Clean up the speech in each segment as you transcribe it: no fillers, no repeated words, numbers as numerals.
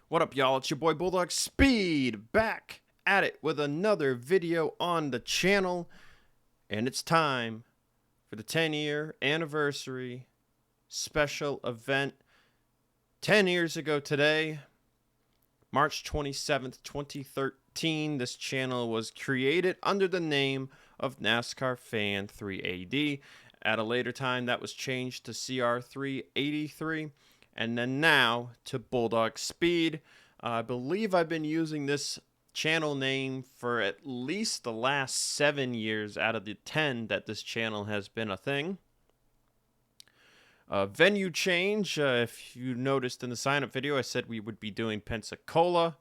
What up, y'all? It's your boy Bulldog Speed back at it with another video on the channel. And it's time for the 10-year anniversary special event. 10 years ago today, March 27th, 2013, this channel was created under the name of NASCAR Fan 3AD. At a later time, that was changed to CR383. And then now to Bulldog Speed. I believe I've been using this channel name for at least the last 7 years out of the 10 that this channel has been a thing. Venue change. If you noticed in the sign-up video, I said we would be doing Pensacola.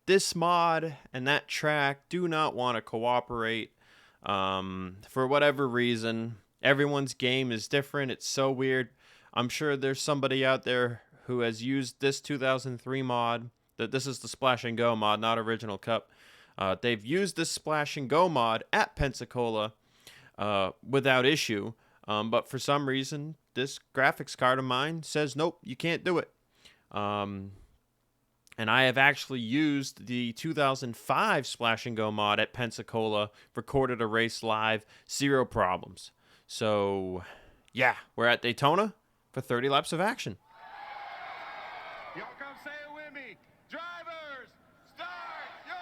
This mod and that track do not want to cooperate for whatever reason. Everyone's game is different. It's so weird. I'm sure there's somebody out there who has used this 2003 mod. This is the Splash and Go mod, not Original Cup. They've used this Splash and Go mod at Pensacola without issue. But for some reason, this graphics card of mine says, nope, you can't do it. And I have actually used the 2005 Splash and Go mod at Pensacola, recorded a race live, zero problems. So, yeah, we're at Daytona for 30 laps of action. Y'all come say it with me. Drivers, start your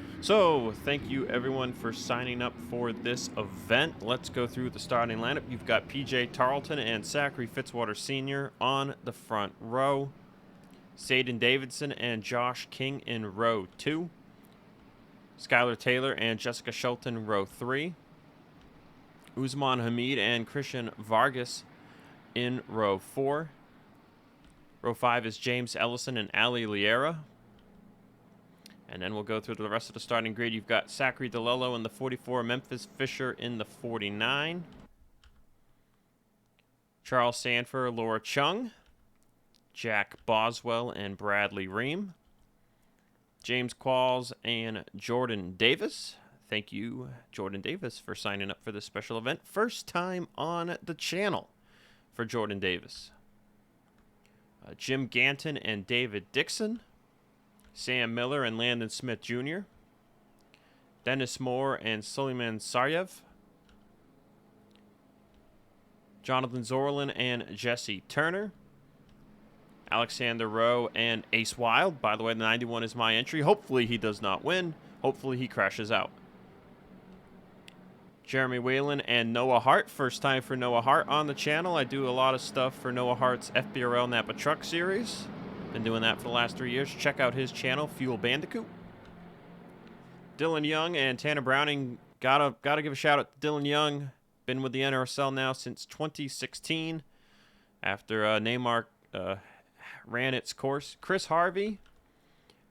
engine! So, thank you everyone for signing up for this event. Let's go through the starting lineup. You've got PJ Tarleton and Zachary Fitzwater Sr. on the front row. Saden Davidson and Josh King in row 2. Skylar Taylor and Jessica Shelton, row 3. Usman Hamid and Christian Vargas in row 4. Row 5 is James Ellison and Ali Liera. And then we'll go through the rest of the starting grid. You've got Zachary DeLello in the 44, Memphis Fisher in the 49. Charles Sanford, Laura Chung, Jack Boswell and Bradley Ream. James Qualls and Jordan Davis. Thank you, Jordan Davis, for signing up for this special event. First time on the channel for Jordan Davis. Jim Ganton and David Dixon. Sam Miller and Landon Smith Jr. Dennis Moore and Suleiman Saryev. Jonathan Zorlin and Jesse Turner. Alexander Rowe and Ace Wild. By the way, the 91 is my entry. Hopefully he does not win. Hopefully he crashes out. Jeremy Whalen and Noah Hart. First time for Noah Hart on the channel. I do a lot of stuff for Noah Hart's FBRL Napa Truck Series. Been doing that for the last 3 years. Check out his channel, Fuel Bandicoot. Dylan Young and Tanner Browning. Gotta give a shout out to Dylan Young. Been with the NRSL now since 2016. After Neymar ran its course. Chris Harvey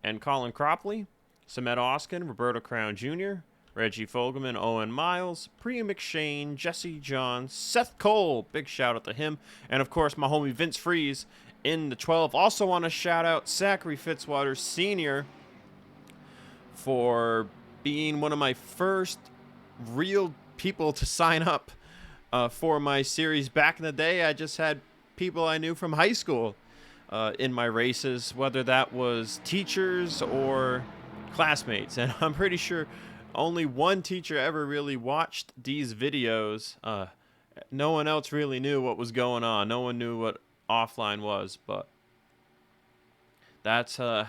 and Colin Cropley. Samet Oskin, Roberto Crown Jr., Reggie Fogelman, Owen Miles, Priya McShane, Jesse John, Seth Cole. Big shout out to him. And of course, my homie Vince Freeze in the 12. Also want to shout out Zachary Fitzwater Sr. for being one of my first real people to sign up for my series. Back in the day, I just had people I knew from high school in my races, whether that was teachers or classmates. And I'm pretty sure only one teacher ever really watched these videos. No one else really knew what was going on. No one knew what offline was, but that's how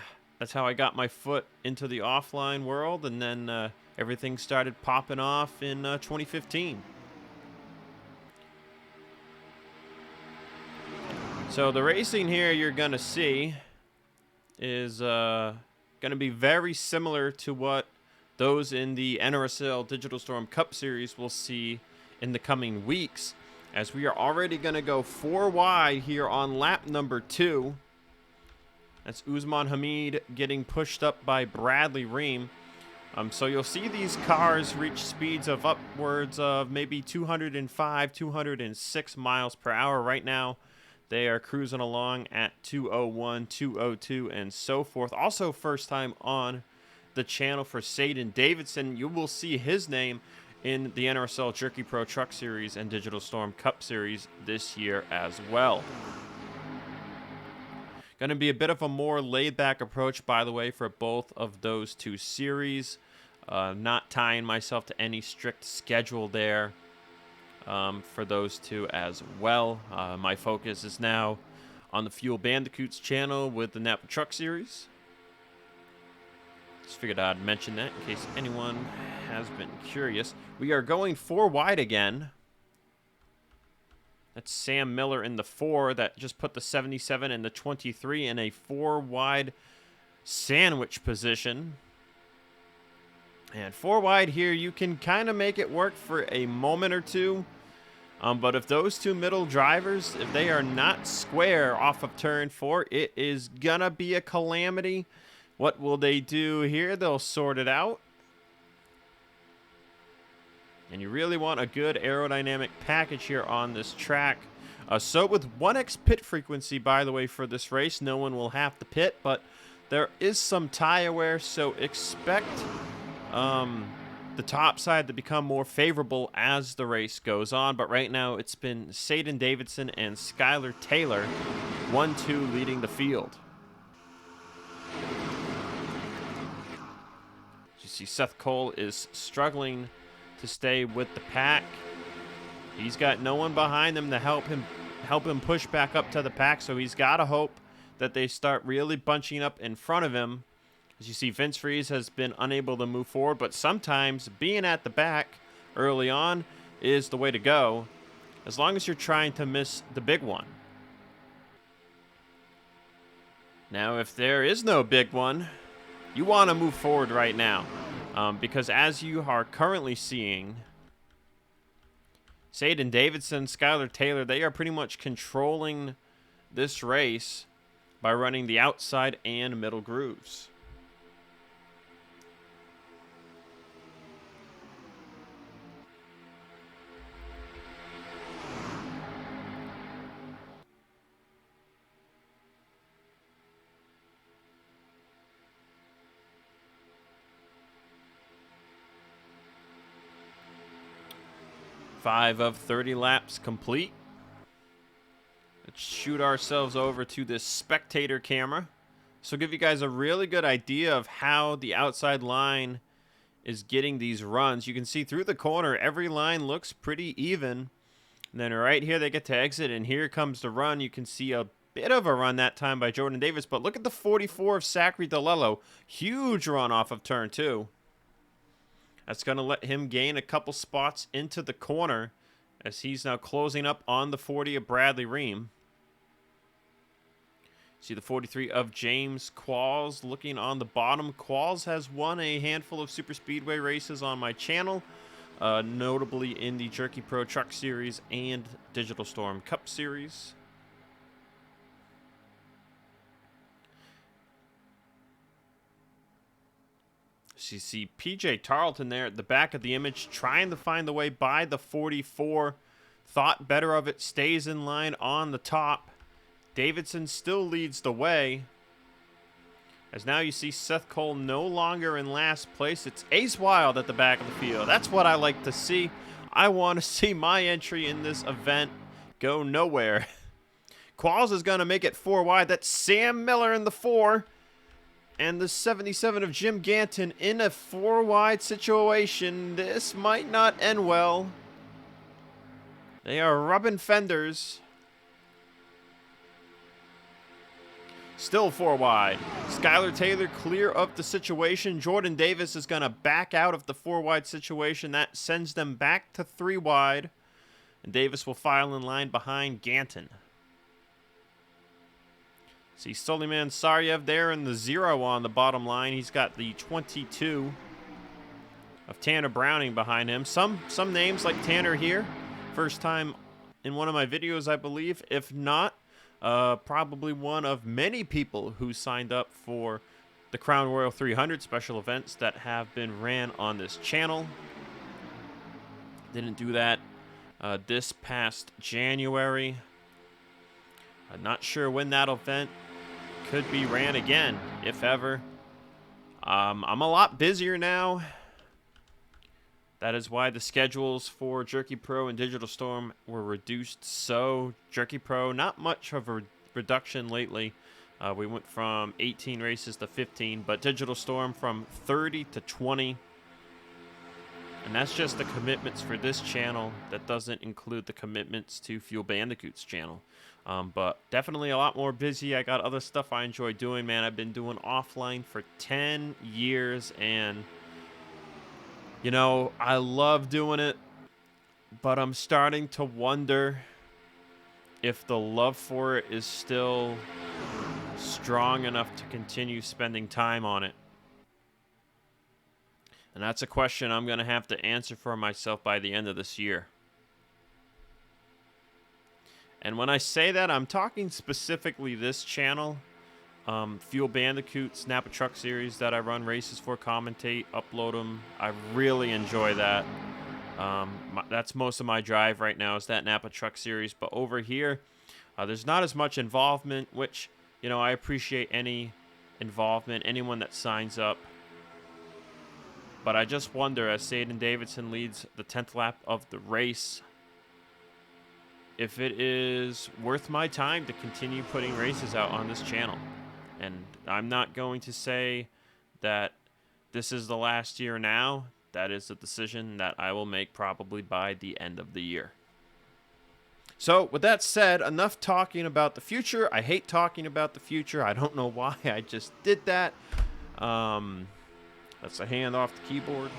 I got my foot into the offline world, and then everything started popping off in 2015. So the racing here you're going to see is going to be very similar to what those in the NRSL Digital Storm Cup Series will see in the coming weeks, as we are already going to go 4 wide here on lap number 2. That's Usman Hamid getting pushed up by Bradley Ream. So you'll see these cars reach speeds of upwards of maybe 205, 206 miles per hour right now. They are cruising along at 201, 202, and so forth. Also, first time on the channel for Saden Davidson. You will see his name in the NRSL Jerky Pro Truck Series and Digital Storm Cup Series this year as well. Going to be a bit of a more laid-back approach, by the way, for both of those two series. Not tying myself to any strict schedule there for those two as well. My focus is now on the Fuel Bandicoots channel with the Napa Truck Series. Just figured I'd mention that in case anyone has been curious. We are going 4 wide again. That's Sam Miller in the 4 that just put the 77 and the 23 in a 4 wide sandwich position. And 4 wide here, you can kind of make it work for a moment or two. But if those two middle drivers, if they are not square off of turn 4, it is going to be a calamity. What will they do here? They'll sort it out. And you really want a good aerodynamic package here on this track. So with 1x pit frequency, by the way, for this race, no one will have to pit, but there is some tire wear, so expect the top side to become more favorable as the race goes on. But right now, it's been Saden Davidson and Skylar Taylor, 1-2 leading the field. You see Seth Cole is struggling to stay with the pack. He's got no one behind him to help him push back up to the pack, so he's got to hope that they start really bunching up in front of him. As you see, Vince Freeze has been unable to move forward, but sometimes being at the back early on is the way to go, as long as you're trying to miss the big one. Now, if there is no big one, you want to move forward right now. Because as you are currently seeing, Saden Davidson, Skylar Taylor, they are pretty much controlling this race by running the outside and middle grooves. Five of 30 laps complete. Let's shoot ourselves over to this spectator camera. So give you guys a really good idea of how the outside line is getting these runs. You can see through the corner, every line looks pretty even. And then right here, they get to exit, and here comes the run. You can see a bit of a run that time by Jordan Davis, but look at the 44 of Zachary DeLello. Huge run off of turn 2. That's going to let him gain a couple spots into the corner as he's now closing up on the 40 of Bradley Ream. See the 43 of James Qualls looking on the bottom. Qualls has won a handful of super speedway races on my channel, notably in the Jerky Pro Truck Series and Digital Storm Cup Series. So you see PJ Tarleton there at the back of the image trying to find the way by the 44. Thought better of it, stays in line on the top. Davidson still leads the way. As now you see Seth Cole no longer in last place. It's Ace Wild at the back of the field. That's what I like to see. I want to see my entry in this event go nowhere. Qualls is going to make it 4 wide. That's Sam Miller in the 4. And the 77 of Jim Ganton in a 4 wide situation. This might not end well. They are rubbing fenders. Still 4 wide. Skylar Taylor clear of the situation. Jordan Davis is going to back out of the 4 wide situation. That sends them back to 3 wide. And Davis will file in line behind Ganton. See Suleiman Saryev there in the 0 on the bottom line. He's got the 22 of Tanner Browning behind him. Some names like Tanner here. First time in one of my videos, I believe. If not, probably one of many people who signed up for the Crown Royal 300 special events that have been ran on this channel. Didn't do that this past January. I'm not sure when that event could be ran again, if ever. I'm a lot busier now That is why the schedules for Jerky Pro and Digital Storm were reduced. So Jerky Pro, not much of a reduction lately. We went from 18 races to 15, but Digital Storm from 30 to 20. And that's just the commitments for this channel. That doesn't include the commitments to Fuel Bandicoot's channel. But definitely a lot more busy. I got other stuff I enjoy doing, man. I've been doing offline for 10 years, and you know, I love doing it, but I'm starting to wonder if the love for it is still strong enough to continue spending time on it. And that's a question I'm going to have to answer for myself by the end of this year. And when I say that, I'm talking specifically this channel. Fuel Bandicoot, Snap a Truck series that I run races for, commentate, upload them. I really enjoy that. That's most of my drive right now, is that Napa Truck series. But over here, there's not as much involvement, which, you know, I appreciate any involvement, anyone that signs up. But I just wonder, as Saden Davidson leads the 10th lap of the race, if it is worth my time to continue putting races out on this channel. And I'm not going to say that this is the last year now. That is a decision that I will make probably by the end of the year. So, with that said, enough talking about the future. I hate talking about the future. I don't know why I just did that. That's a hand off the keyboard.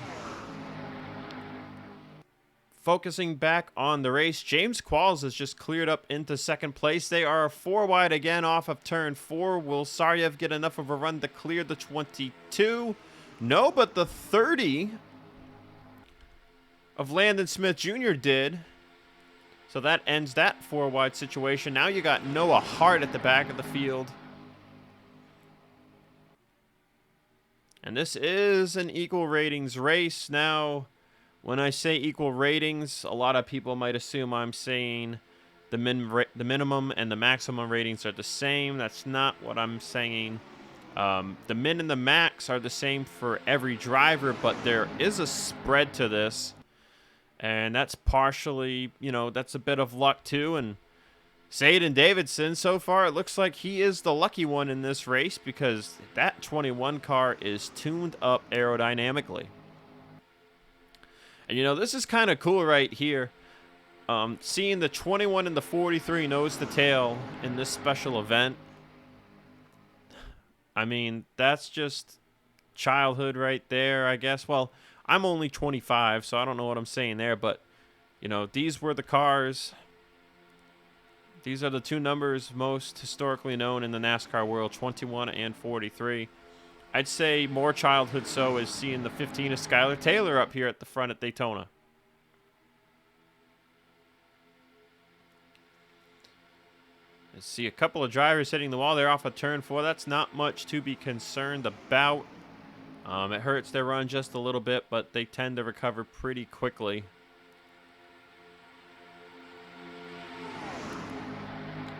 Focusing back on the race, James Qualls has just cleared up into second place. They are 4 wide again off of turn 4. Will Saryev get enough of a run to clear the 22? No, but the 30 of Landon Smith Jr. did. So that ends that 4 wide situation. Now you got Noah Hart at the back of the field. And this is an equal ratings race. Now, when I say equal ratings, a lot of people might assume I'm saying the minimum and the maximum ratings are the same. That's not what I'm saying. The min and the max are the same for every driver, but there is a spread to this. And that's partially, you know, that's a bit of luck too. And Saden Davidson, so far, it looks like he is the lucky one in this race, because that 21 car is tuned up aerodynamically. And, you know, this is kind of cool right here. Seeing the 21 and the 43 nose to tail in this special event. I mean, that's just childhood right there, I guess. Well, I'm only 25, so I don't know what I'm saying there. But, you know, these were the cars. These are the 2 numbers most historically known in the NASCAR world, 21 and 43. I'd say more childhood so is seeing the 15 of Skylar Taylor up here at the front at Daytona. Let's see a couple of drivers hitting the wall. They're off of turn 4. That's not much to be concerned about. It hurts their run just a little bit, but they tend to recover pretty quickly.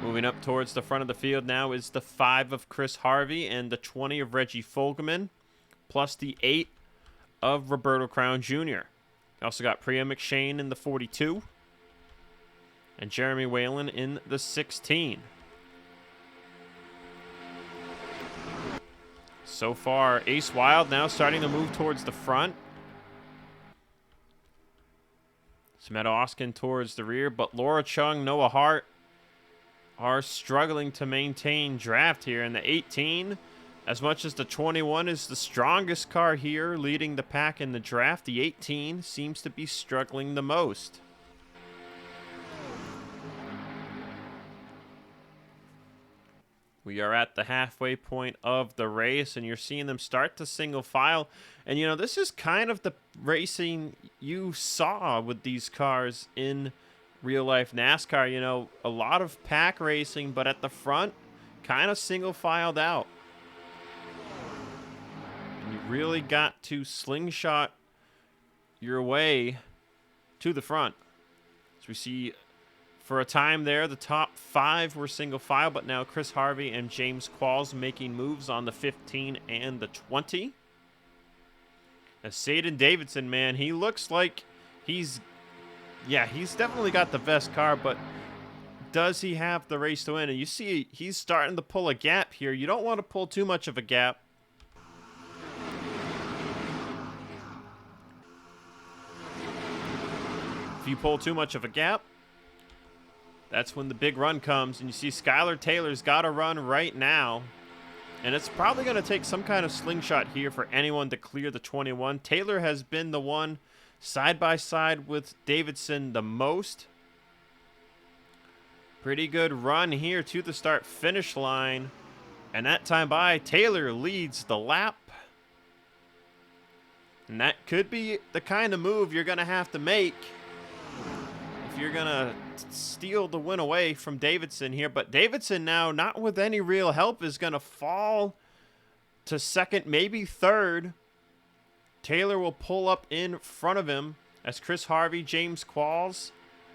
Moving up towards the front of the field now is the 5 of Chris Harvey and the 20 of Reggie Fogelman, plus the 8 of Roberto Crown Jr. Also got Priya McShane in the 42 and Jeremy Whalen in the 16. So far, Ace Wild now starting to move towards the front. Smedo Oskin towards the rear, but Laura Chung, Noah Hart are struggling to maintain draft here. In the 18, as much as the 21 is the strongest car here leading the pack in the draft, the 18 seems to be struggling the most. We are at the halfway point of the race, and you're seeing them start to single file. And, you know, this is kind of the racing you saw with these cars in real-life NASCAR. You know, a lot of pack racing, but at the front, kind of single filed out. And you really got to slingshot your way to the front. As we see, for a time there, the top 5 were single file, but now Chris Harvey and James Qualls making moves on the 15 and the 20. As Saden Davidson, man, he looks like yeah, he's definitely got the best car, but does he have the race to win? And you see he's starting to pull a gap here. You don't want to pull too much of a gap. If you pull too much of a gap, that's when the big run comes. And you see Skylar Taylor's got to run right now. And it's probably going to take some kind of slingshot here for anyone to clear the 21. Taylor has been the one side by side with Davidson the most. Pretty good run here to the start finish line. And that time by, Taylor leads the lap. And that could be the kind of move you're going to have to make if you're going to steal the win away from Davidson here. But Davidson now, not with any real help, is going to fall to second, maybe third. Taylor will pull up in front of him as Chris Harvey, James Qualls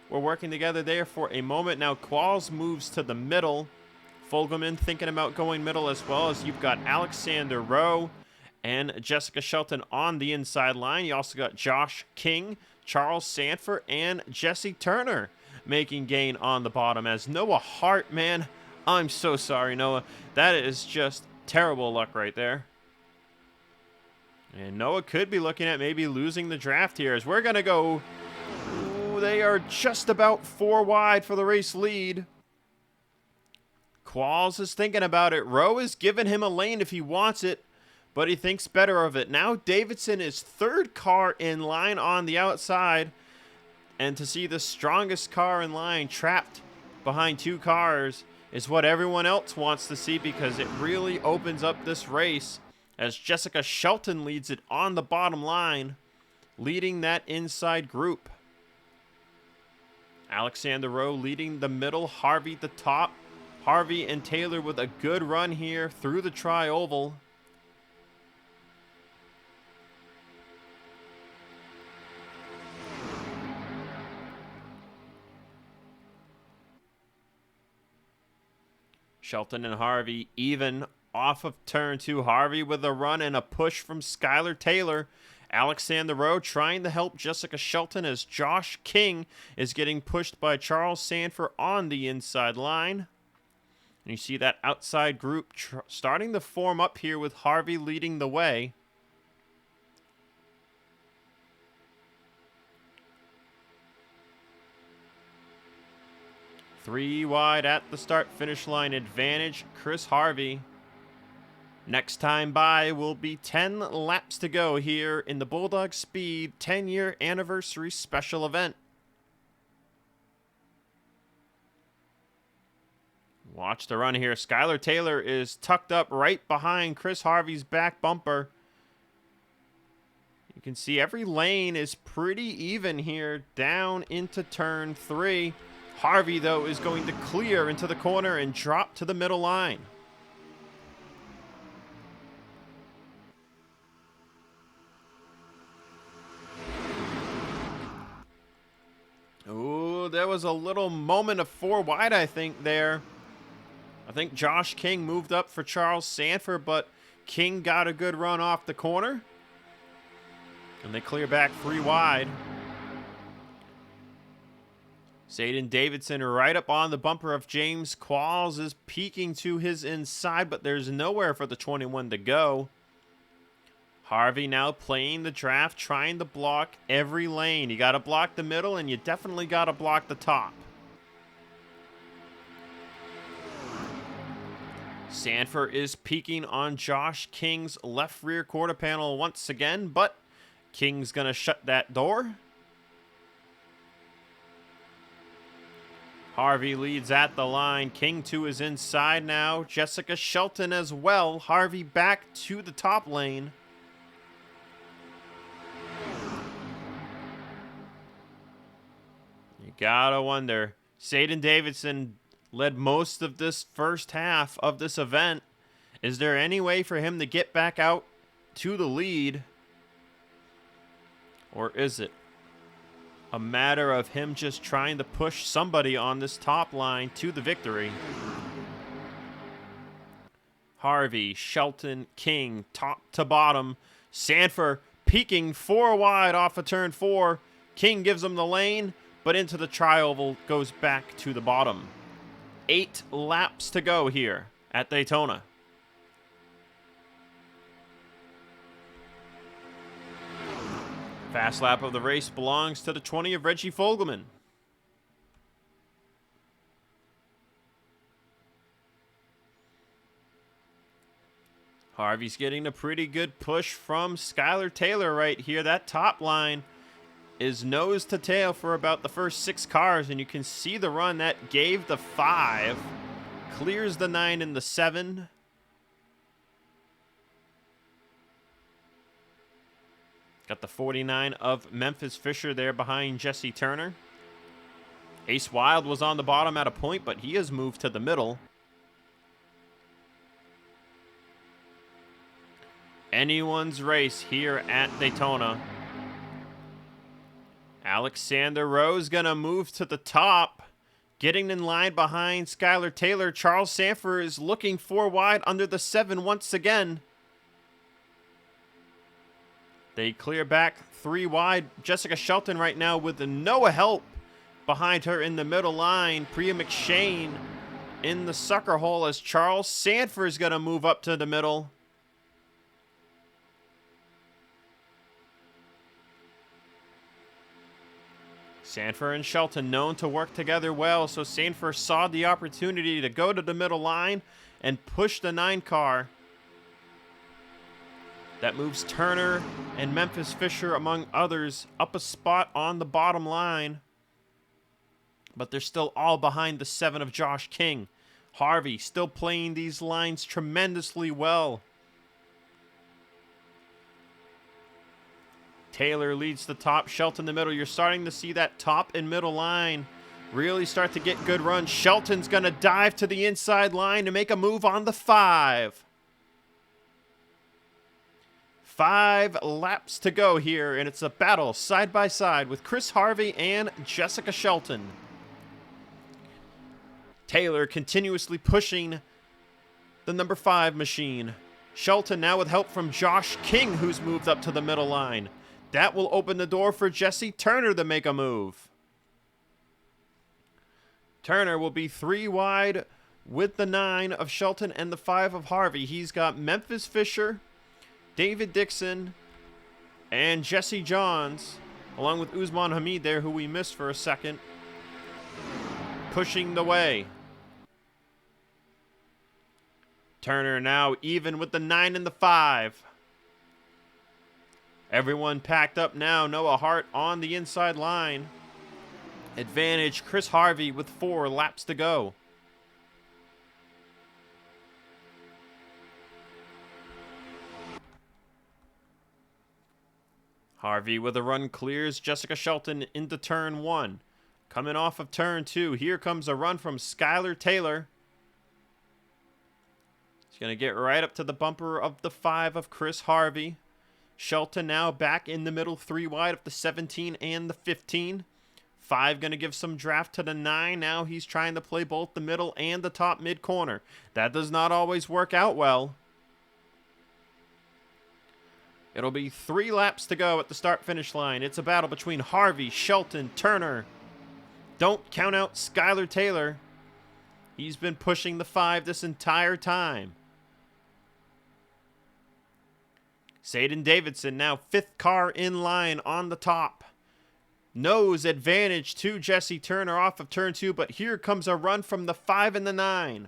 were working together there for a moment. Now Qualls moves to the middle. Fogelman thinking about going middle, as well as you've got Alexander Rowe and Jessica Shelton on the inside line. You also got Josh King, Charles Sanford, and Jesse Turner making gain on the bottom. As Noah Hart, man, I'm so sorry, Noah. That is just terrible luck right there. And Noah could be looking at maybe losing the draft here, as we're going to go. Ooh, they are just about 4 wide for the race lead. Qualls is thinking about it. Rowe is giving him a lane if he wants it, but he thinks better of it. Now Davidson is third car in line on the outside. And to see the strongest car in line trapped behind 2 cars is what everyone else wants to see, because it really opens up this race as Jessica Shelton leads it on the bottom line, leading that inside group. Alexander Rowe leading the middle, Harvey the top. Harvey and Taylor with a good run here through the tri-oval. Shelton and Harvey even off of turn 2. Harvey with a run and a push from Skylar Taylor. Alexander Rowe trying to help Jessica Shelton as Josh King is getting pushed by Charles Sanford on the inside line. And you see that outside group starting to form up here with Harvey leading the way. Three wide at the start finish line advantage, Chris Harvey. Next time by will be 10 laps to go here in the Bulldog Speed 10-year anniversary special event. Watch the run here. Skylar Taylor is tucked up right behind Chris Harvey's back bumper. You can see every lane is pretty even here down into turn 3. Harvey, though, is going to clear into the corner and drop to the middle line. Ooh, there was a little moment of 4 wide, I think, there. I think Josh King moved up for Charles Sanford, but King got a good run off the corner. And they clear back 3 wide. Saden Davidson right up on the bumper of James Qualls is peeking to his inside, but there's nowhere for the 21 to go. Harvey now playing the draft, trying to block every lane. You got to block the middle, and you definitely got to block the top. Sanford is peeking on Josh King's left rear quarter panel once again, but King's going to shut that door. Harvey leads at the line. King to his inside now. Jessica Shelton as well. Harvey back to the top lane. You gotta wonder. Saden Davidson led most of this first half of this event. Is there any way for him to get back out to the lead? Or is it a matter of him just trying to push somebody on this top line to the victory? Harvey, Shelton, King, top to bottom. Sanford peaking 4 wide off of turn 4. King gives him the lane, but into the tri-oval, goes back to the bottom. 8 laps to go here at Daytona. Fast lap of the race belongs to the 20 of Reggie Fogelman. Harvey's getting a pretty good push from Skylar Taylor right here. That top line is nose to tail for about the first 6 cars, and you can see the run that gave the 5. Clears the 9 and the 7. Got the 49 of Memphis Fisher there behind Jesse Turner. Ace Wild was on the bottom at a point, but he has moved to the middle. Anyone's race here at Daytona. Alexander Rose gonna move to the top. Getting in line behind Skylar Taylor. Charles Sanford is looking 4 wide under the 7 once again. They clear back 3 wide. Jessica Shelton right now with no help behind her in the middle line. Priya McShane in the sucker hole as Charles Sanford is going to move up to the middle. Sanford and Shelton known to work together well, so Sanford saw the opportunity to go to the middle line and push the 9 car. That moves Turner and Memphis Fisher, among others, up a spot on the bottom line. But they're still all behind the 7 of Josh King. Harvey still playing these lines tremendously well. Taylor leads the top, Shelton the middle. You're starting to see that top and middle line really start to get good runs. Shelton's going to dive to the inside line to make a move on the 5. 5 laps to go here, and it's a battle side by side with Chris Harvey and Jessica Shelton. Taylor continuously pushing the number 5 machine. Shelton now with help from Josh King, who's moved up to the middle line. That will open the door for Jesse Turner to make a move. Turner will be 3 wide with the 9 of Shelton and the 5 of Harvey. He's got Memphis Fisher, David Dixon, and Jesse Johns, along with Usman Hamid there, who we missed for a second, pushing the way. Turner now even with the 9 and the 5. Everyone packed up now. Noah Hart on the inside line. Advantage Chris Harvey with 4 laps to go. Harvey with a run clears Jessica Shelton into turn 1. Coming off of turn 2, here comes a run from Skylar Taylor. He's going to get right up to the bumper of the 5 of Chris Harvey. Shelton now back in the middle, 3 wide of the 17 and the 15. 5 going to give some draft to the 9. Now he's trying to play both the middle and the top mid corner. That does not always work out well. It'll be 3 laps to go at the start-finish line. It's a battle between Harvey, Shelton, Turner. Don't count out Skylar Taylor. He's been pushing the 5 this entire time. Saden Davidson now 5th car in line on the top. Nose advantage to Jesse Turner off of turn 2, but here comes a run from the 5 and the 9.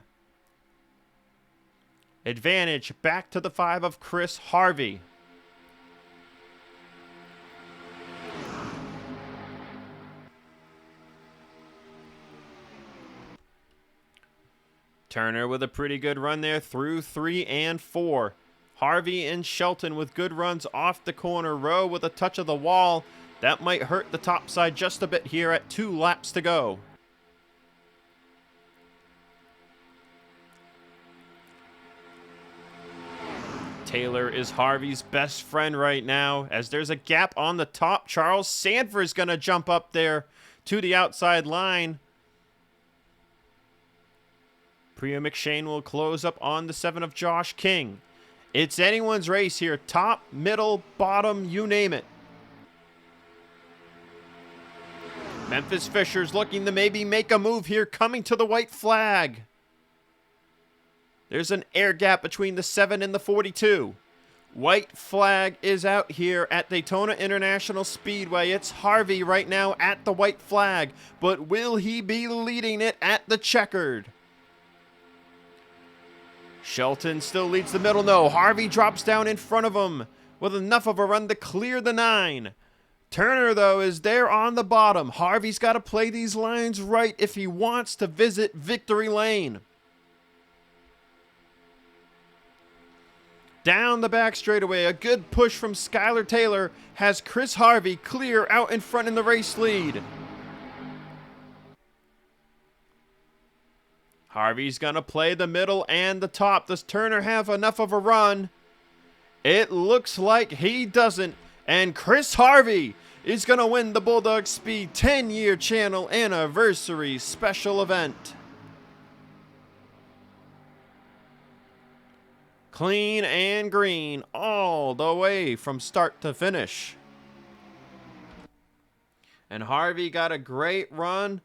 Advantage back to the 5 of Chris Harvey. Turner with a pretty good run there through 3 and 4. Harvey and Shelton with good runs off the corner. Rowe with a touch of the wall. That might hurt the top side just a bit here at 2 laps to go. Taylor is Harvey's best friend right now. As there's a gap on the top, Charles Sanford is going to jump up there to the outside line. Priya McShane will close up on the 7 of Josh King. It's anyone's race here. Top, middle, bottom, you name it. Memphis Fisher's looking to maybe make a move here, coming to the white flag. There's an air gap between the 7 and the 42. White flag is out here at Daytona International Speedway. It's Harvey right now at the white flag, but will he be leading it at the checkered? Shelton still leads the middle. No, Harvey drops down in front of him with enough of a run to clear the 9. Turner, though, is there on the bottom. Harvey's got to play these lines right if he wants to visit victory lane. Down the back straightaway, a good push from Skylar Taylor has Chris Harvey clear out in front in the race lead. Harvey's going to play the middle and the top. Does Turner have enough of a run? It looks like he doesn't. And Chris Harvey is going to win the Bulldog Speed 10-year channel anniversary special event. Clean and green all the way from start to finish. And Harvey got a great run,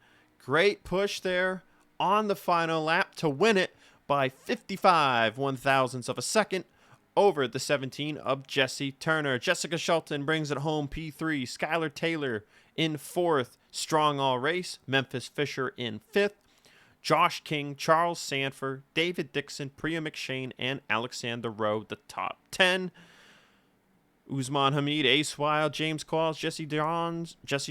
great push there on the final lap to win it by 55 1/1000ths of a second over the 17 of Jesse Turner. Jessica Shelton brings it home P3. Skylar Taylor in 4th. Strong all race. Memphis Fisher in 5th. Josh King, Charles Sanford, David Dixon, Priya McShane, and Alexander Rowe, the top 10. Usman Hamid, Ace Wild, James Qualls, Jesse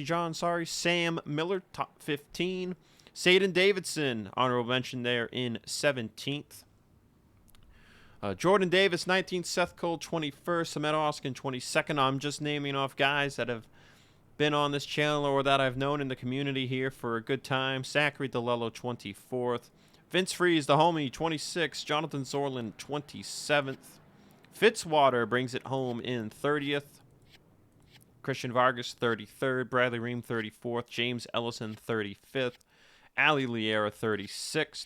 Johns, Sam Miller, top 15. Saden Davidson, honorable mention there in 17th. Jordan Davis, 19th. Seth Cole, 21st. Ahmed Oskin, 22nd. I'm just naming off guys that have been on this channel or that I've known in the community here for a good time. Zachary DeLello, 24th. Vince Freeze, the homie, 26th. Jonathan Zorlin, 27th. Fitzwater brings it home in 30th. Christian Vargas, 33rd. Bradley Ream, 34th. James Ellison, 35th. Ali Liera, 36th.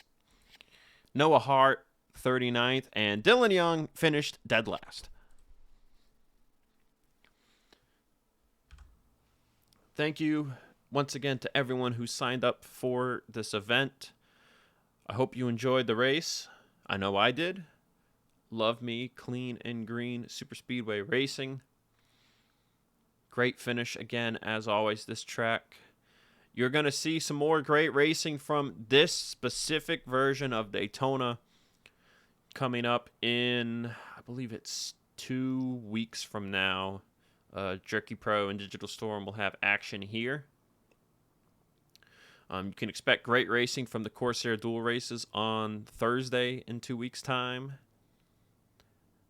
Noah Hart, 39th. And Dylan Young finished dead last. Thank you once again to everyone who signed up for this event. I hope you enjoyed the race. I know I did. Love me clean and green super speedway racing. Great finish again, as always, this track. You're going to see some more great racing from this specific version of Daytona coming up in, I believe it's 2 weeks from now. Jerky Pro and Digital Storm will have action here. You can expect great racing from the Corsair Dual races on Thursday in 2 weeks' time.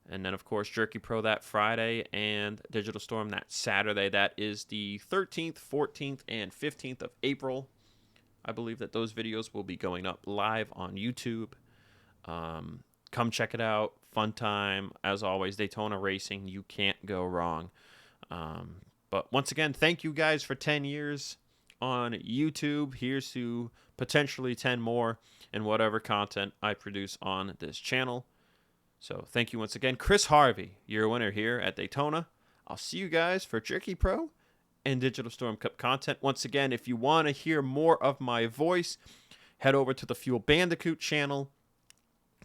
And then, of course, Jerky Pro that Friday and Digital Storm that Saturday. That is the 13th, 14th, and 15th of April. I believe that those videos will be going up live on YouTube. Come check it out. Fun time. As always, Daytona racing. You can't go wrong. But once again, thank you guys for 10 years on YouTube. Here's to potentially 10 more in whatever content I produce on this channel. So thank you once again. Chris Harvey, your winner here at Daytona. I'll see you guys for Jerky Pro and Digital Storm Cup content. Once again, if you want to hear more of my voice, head over to the Fuel Bandicoot channel.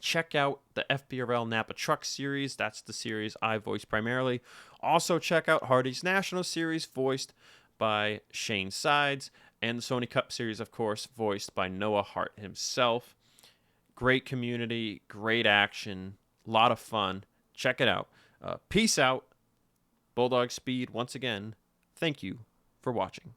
Check out the FBRL Napa Truck Series. That's the series I voice primarily. Also check out Hardy's National Series, voiced by Shane Sides. And the Sony Cup Series, of course, voiced by Noah Hart himself. Great community, great action, a lot of fun. Check it out. Peace out. Bulldog Speed, once again, thank you for watching.